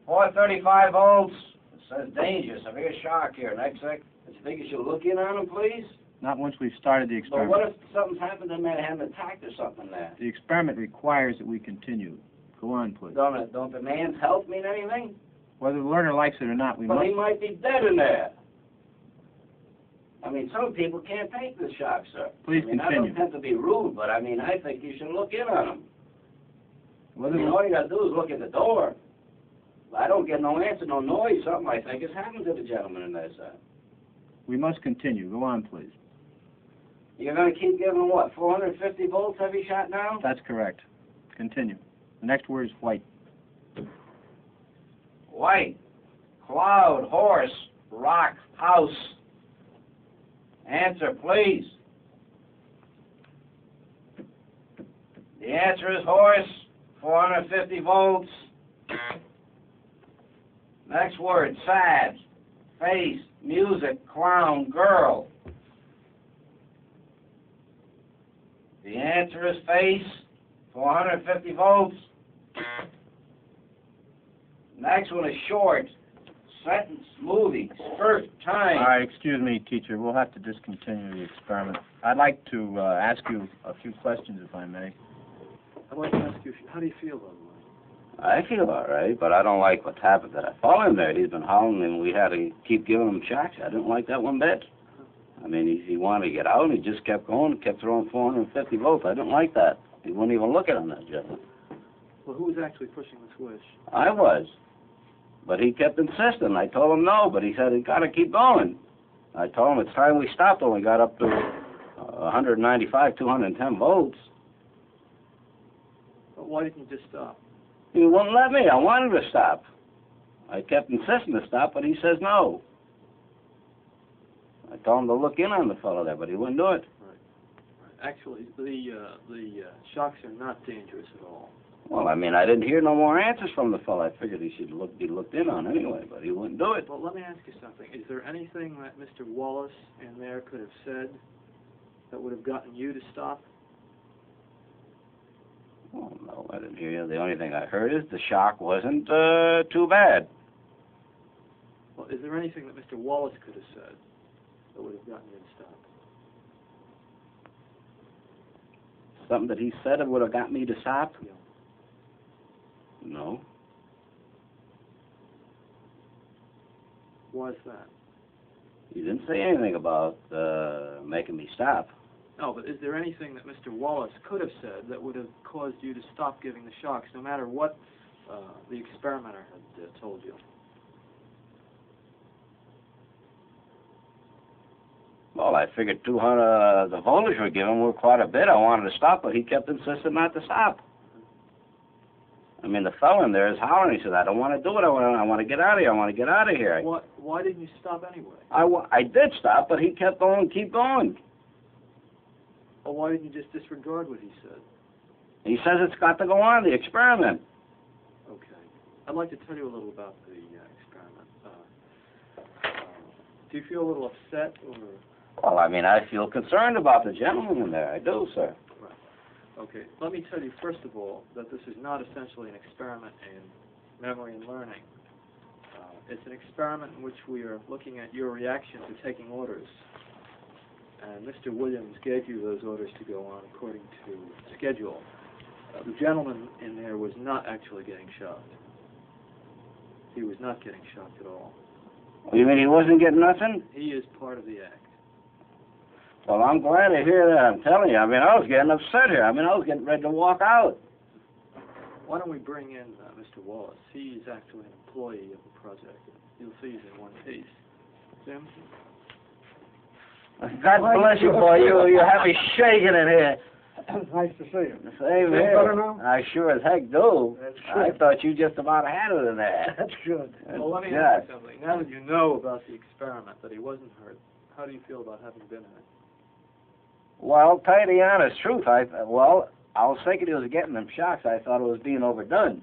435 volts. It says danger, severe shock here. Next sec. As big as you look in on him, please. Not once we've started the But experiment. what if something's happened and man had an attack or something there? The experiment requires that we continue. Go on, please. Don't the man's health mean anything? Whether the learner likes it or not, we Well, must... he might be dead in there. I mean, some people can't take the shock, sir. Please I mean, I continue. don't tend to be rude, but I mean, I think you should look in on him. Whether All you gotta do is look at the door. I don't get no answer, no noise. Something I think has happened to the gentleman in there, sir. we must continue. Go on, please. You're gonna keep giving him what, 450 volts heavy shot now? That's correct. Continue. The next word is white. White, cloud, horse, rock, house. Answer, please. The answer is horse, 450 volts. Next word, sad, face, music, clown, girl. The answer is face, 450 volts. Next one is short, sentence, movie, skirt, time. All right, excuse me, teacher. We'll have to discontinue the experiment. I'd like to ask you a few questions, if I may. I'd like to ask you, how do you feel, by the way? I feel all right, but I don't like what's happened to that fellow in there. He's been howling, and we had to keep giving him shocks. I didn't like that one bit. I mean, he wanted to get out, and he just kept going, kept throwing 450 volts. I didn't like that. He wouldn't even look at him, that gentleman. Well, who was actually pushing the switch? I was. But he kept insisting. I told him no, but he said, he's got to keep going. I told him it's time we stopped when we got up to 195, 210 volts. But why didn't you just stop? He wouldn't let me. I wanted to stop. I kept insisting to stop, but he says no. I told him to look in on the fellow there, but he wouldn't do it. Actually, the shocks are not dangerous at all. Well, I mean, I didn't hear no more answers from the fellow. I figured he should be looked in on anyway, but he wouldn't do it. Well, let me ask you something. Is there anything that Mr. Wallace in there could have said that would have gotten you to stop? Oh, no, I didn't hear you. The only thing I heard is the shock wasn't too bad. Well, is there anything that Mr. Wallace could have said that would have gotten you to stop? Something that he said that would have got me to stop? Yeah. No. Why is that? He didn't say anything about making me stop. No, but is there anything that Mr. Wallace could have said that would have caused you to stop giving the shocks, no matter what the experimenter had told you? Well, I figured 200, the voltage we're giving were quite a bit. I wanted to stop, but he kept insisting not to stop. I mean, the fellow in there is howling. He said, I don't want to do it. I want to get out of here. I want to get out of here. Why didn't you stop anyway? I did stop, but he kept going, keep going. Well, why didn't you just disregard what he said? He says it's got to go on, the experiment. Okay. I'd like to tell you a little about the experiment. Do you feel a little upset or... Well, I mean, I feel concerned about the gentleman in there. I do, sir. Right. Okay. Let me tell you, first of all, that this is not essentially an experiment in memory and learning. It's an experiment in which we are looking at your reaction to taking orders. And Mr. Williams gave you those orders to go on according to schedule. The gentleman in there was not actually getting shocked. He was not getting shocked at all. You mean he wasn't getting nothing? He is part of the act. Well, I'm glad to hear that. I'm telling you. I mean, I was getting upset here. I mean, I was getting ready to walk out. Why don't we bring in Mr. Wallace? He is actually an employee of the project. You'll see he's in one piece. Jim? God bless you, boy. You have me shaking in here. Nice to see you. Same Feel here. better now? I sure as heck do. That's I good. thought you just about had it in there. That's good. Well, let me ask you something. Now that you know about the experiment, that he wasn't hurt, how do you feel about having been hurt? Well, I'll tell you the honest truth. I was thinking he was getting them shocks. I thought it was being overdone.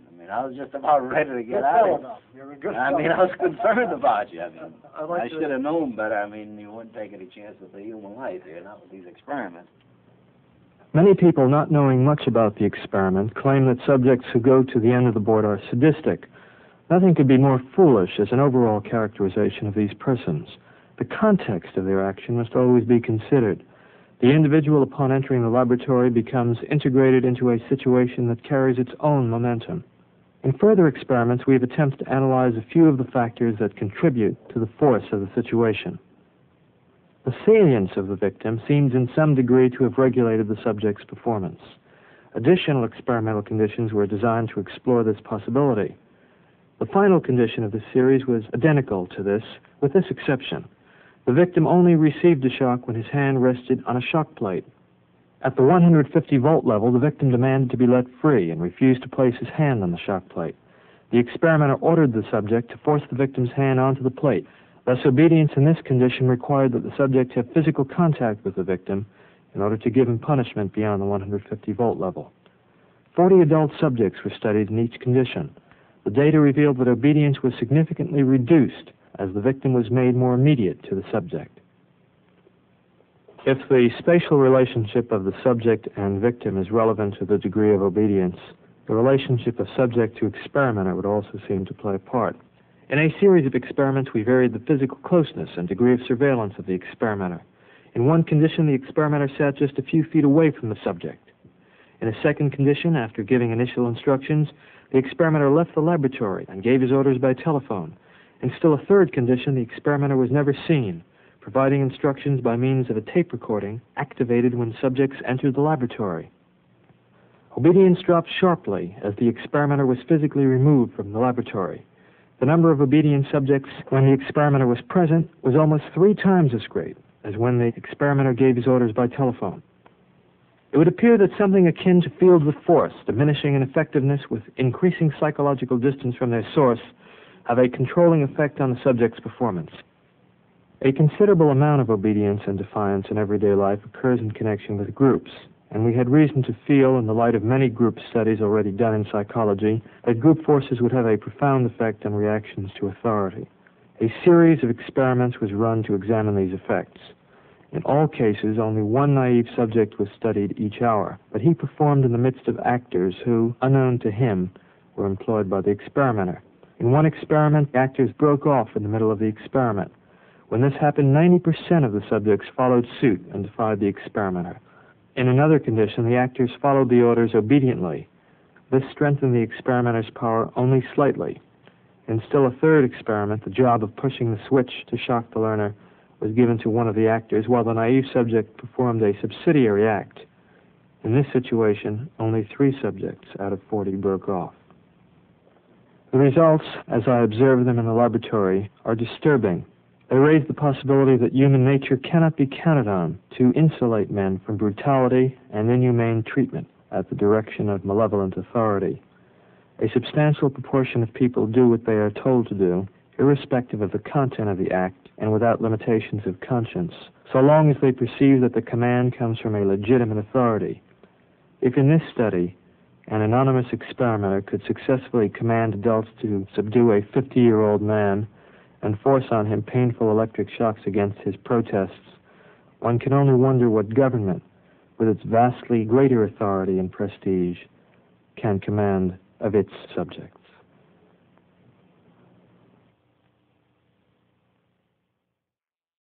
I mean, I was just about ready to get Good out fellow, of now. You're a good it. I mean, I fellow. was concerned about you. I mean, I'd like I to- should have known better. I mean, you wouldn't take any chances with a human life here, not with these experiments. Many people, not knowing much about the experiment, claim that subjects who go to the end of the board are sadistic. Nothing could be more foolish as an overall characterization of these persons. The context of their action must always be considered. The individual, upon entering the laboratory, becomes integrated into a situation that carries its own momentum. In further experiments, we have attempted to analyze a few of the factors that contribute to the force of the situation. The salience of the victim seems in some degree to have regulated the subject's performance. Additional experimental conditions were designed to explore this possibility. The final condition of the series was identical to this, with this exception. The victim only received a shock when his hand rested on a shock plate. At the 150-volt level, the victim demanded to be let free and refused to place his hand on the shock plate. The experimenter ordered the subject to force the victim's hand onto the plate. Thus, obedience in this condition required that the subject have physical contact with the victim in order to give him punishment beyond the 150-volt level. 40 adult subjects were studied in each condition. The data revealed that obedience was significantly reduced as the victim was made more immediate to the subject. If the spatial relationship of the subject and victim is relevant to the degree of obedience, the relationship of subject to experimenter would also seem to play a part. In a series of experiments, we varied the physical closeness and degree of surveillance of the experimenter. In one condition, the experimenter sat just a few feet away from the subject. In a second condition, after giving initial instructions, the experimenter left the laboratory and gave his orders by telephone. In still a third condition, the experimenter was never seen, providing instructions by means of a tape recording activated when subjects entered the laboratory. Obedience dropped sharply as the experimenter was physically removed from the laboratory. The number of obedient subjects when the experimenter was present was almost 3 times as great as when the experimenter gave his orders by telephone. It would appear that something akin to fields with force, diminishing in effectiveness with increasing psychological distance from their source, have a controlling effect on the subject's performance. A considerable amount of obedience and defiance in everyday life occurs in connection with groups, and we had reason to feel, in the light of many group studies already done in psychology, that group forces would have a profound effect on reactions to authority. A series of experiments was run to examine these effects. In all cases, only one naive subject was studied each hour, but he performed in the midst of actors who, unknown to him, were employed by the experimenter. In one experiment, the actors broke off in the middle of the experiment. When this happened, 90% of the subjects followed suit and defied the experimenter. In another condition, the actors followed the orders obediently. This strengthened the experimenter's power only slightly. In still a third experiment, the job of pushing the switch to shock the learner was given to one of the actors, while the naive subject performed a subsidiary act. In this situation, only 3 subjects out of 40 broke off. The results, as I observed them in the laboratory, are disturbing. They raise the possibility that human nature cannot be counted on to insulate men from brutality and inhumane treatment at the direction of malevolent authority. A substantial proportion of people do what they are told to do, irrespective of the content of the act and without limitations of conscience, so long as they perceive that the command comes from a legitimate authority. If in this study an anonymous experimenter could successfully command adults to subdue a 50-year-old man and force on him painful electric shocks against his protests, one can only wonder what government, with its vastly greater authority and prestige, can command of its subjects.